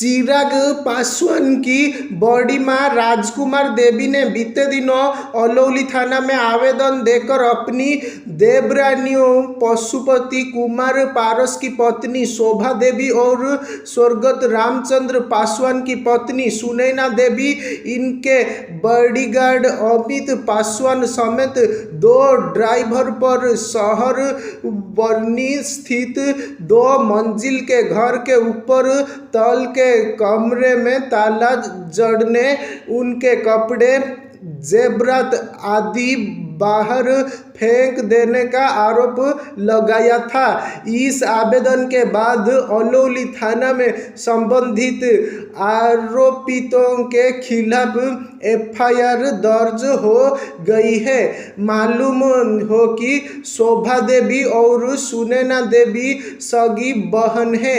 चिराग पासवान की बड़ी मां राजकुमार देवी ने बीते दिनों अलौली थाना में आवेदन देकर अपनी देवरानियों पशुपति कुमार पारस की पत्नी शोभा देवी और स्वर्गत रामचंद्र पासवान की पत्नी सुनैना देवी, इनके बॉडीगार्ड अमित पासवान समेत 2 ड्राइवर पर शहर बरनी स्थित 2 मंजिल के घर के ऊपर तल के कमरे में ताला जड़ने, उनके कपड़े जेवरात आदि बाहर फेंक देने का आरोप लगाया था। इस आवेदन के बाद अलौली थाना में संबंधित आरोपितों के खिलाफ एफआईआर दर्ज हो गई है। मालूम हो कि शोभा देवी और सुनैना देवी सगी बहन है।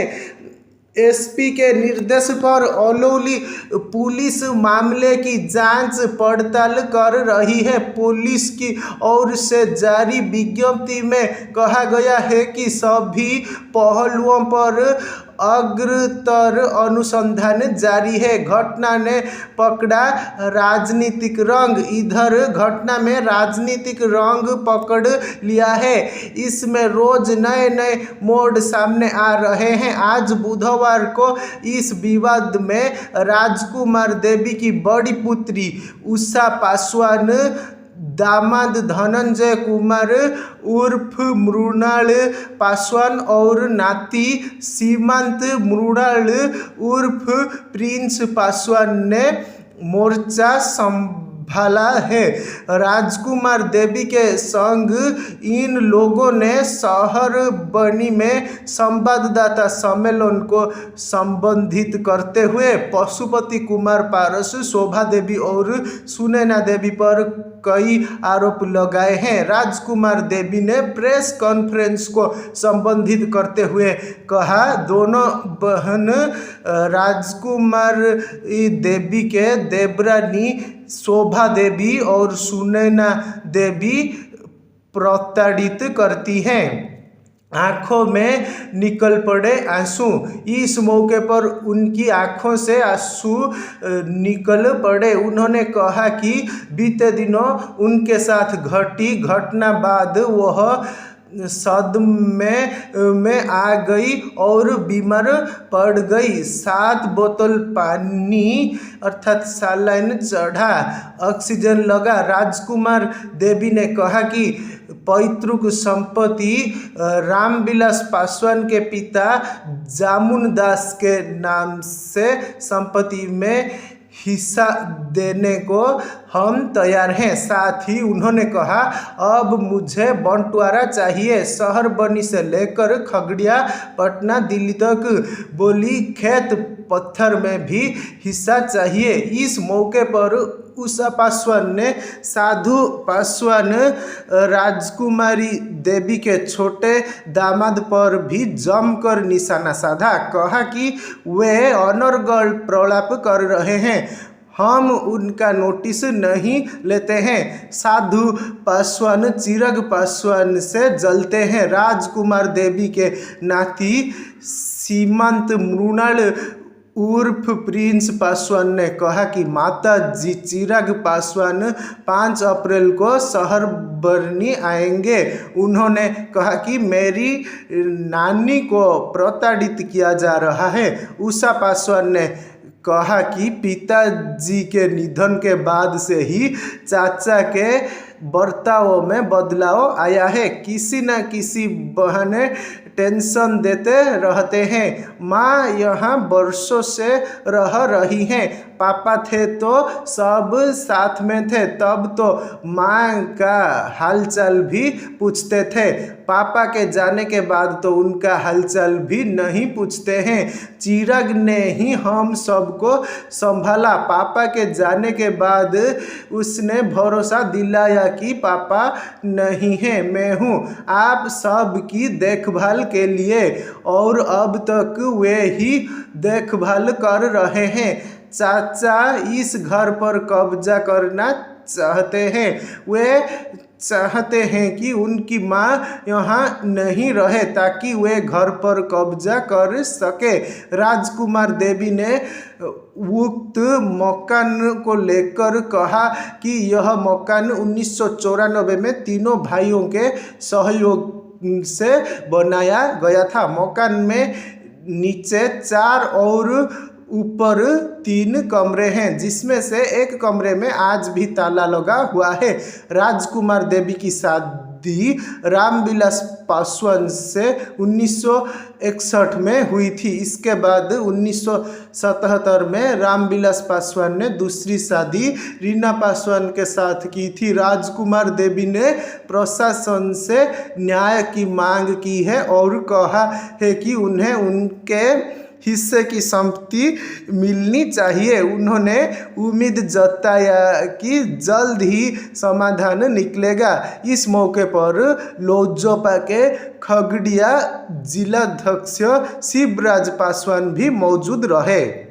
एसपी के निर्देश पर अलौली पुलिस मामले की जांच पड़ताल कर रही है। पुलिस की ओर से जारी विज्ञप्ति में कहा गया है कि सभी पहलुओं पर अग्रतर अनुसंधान जारी है। घटना ने पकड़ा राजनीतिक रंग। इधर घटना में राजनीतिक रंग पकड़ लिया है। इसमें रोज नए नए मोड़ सामने आ रहे हैं। आज बुधवार को इस विवाद में राजकुमार देवी की बड़ी पुत्री उषा पासवान, दामाद धनंजय कुमार उर्फ मृणाल पासवान और नाती सीमांत मृणाल उर्फ प्रिंस पासवान ने मोर्चा संभाला है। राजकुमार देवी के संग इन लोगों ने शहर बनी में संवाददाता सम्मेलन को संबोधित करते हुए पशुपति कुमार पारस, शोभा देवी और सुनैना देवी पर कई आरोप लगाए हैं। राजकुमार देवी ने प्रेस कॉन्फ्रेंस को संबोधित करते हुए कहा, दोनों बहन राजकुमार देवी के देवरानी शोभा देवी और सुनैना देवी प्रताड़ित करती हैं। आंखों में निकल पड़े आंसू। इस मौके पर उनकी आंखों से आंसू निकल पड़े। उन्होंने कहा कि बीते दिनों उनके साथ घटी घटना बाद वह सदमे में आ गई और बीमार पड़ गई। 7 बोतल पानी अर्थात सलाइन चढ़ा, ऑक्सीजन लगा। राजकुमार देवी ने कहा कि पैतृक संपत्ति रामविलास पासवान के पिता जामुन दास के नाम से संपत्ति में हिस्सा देने को हम तैयार हैं। साथ ही उन्होंने कहा, अब मुझे बंटवारा चाहिए। शहर बनी से लेकर खगड़िया, पटना, दिल्ली तक बोली खेत पत्थर में भी हिस्सा चाहिए। इस मौके पर उषा पासवान ने साधु पासवान राजकुमारी देवी के छोटे दामाद पर भी जमकर निशाना साधा। कहा कि वे अनर्गल प्रलाप कर रहे हैं, हम उनका नोटिस नहीं लेते हैं। साधु पासवान चिराग पासवान से जलते हैं। राजकुमार देवी के नाती सीमांत मृणाल उर्फ प्रिंस पासवान ने कहा कि माता जी चिराग पासवान 5 अप्रैल को शहर बरनी आएंगे। उन्होंने कहा कि मेरी नानी को प्रताड़ित किया जा रहा है। उषा पासवान ने कहा कि पिताजी के निधन के बाद से ही चाचा के बर्ताव में बदलाव आया है। किसी न किसी बहाने टेंशन देते रहते हैं। माँ यहाँ बरसों से रह रही हैं। पापा थे तो सब साथ में थे, तब तो माँ का हालचाल भी पूछते थे। पापा के जाने के बाद तो उनका हालचाल भी नहीं पूछते हैं। चिराग ने ही हम सबको संभाला। पापा के जाने के बाद उसने भरोसा दिलाया कि पापा नहीं है, मैं हूँ आप सब की देखभाल के लिए, और अब तक वे ही देखभाल कर रहे हैं। चाचा इस घर पर कब्जा करना चाहते हैं। वे चाहते हैं कि उनकी मां यहाँ नहीं रहे ताकि वे घर पर कब्जा कर सके। राजकुमार देवी ने उक्त मकान को लेकर कहा कि यह मकान 1994 में तीनों भाइयों के सहयोग से बनाया गया था। मकान में नीचे 4 और ऊपर 3 कमरे हैं, जिसमें से एक कमरे में आज भी ताला लगा हुआ है। राजकुमार देवी की शादी रामविलास पासवान से 1961 में हुई थी। इसके बाद 1977 में रामविलास पासवान ने दूसरी शादी रीना पासवान के साथ की थी। राजकुमार देवी ने प्रशासन से न्याय की मांग की है और कहा है कि उन्हें उनके हिस्से की संपत्ति मिलनी चाहिए। उन्होंने उम्मीद जताया कि जल्द ही समाधान निकलेगा। इस मौके पर लोजपा के खगड़िया जिलाध्यक्ष शिवराज पासवान भी मौजूद रहे।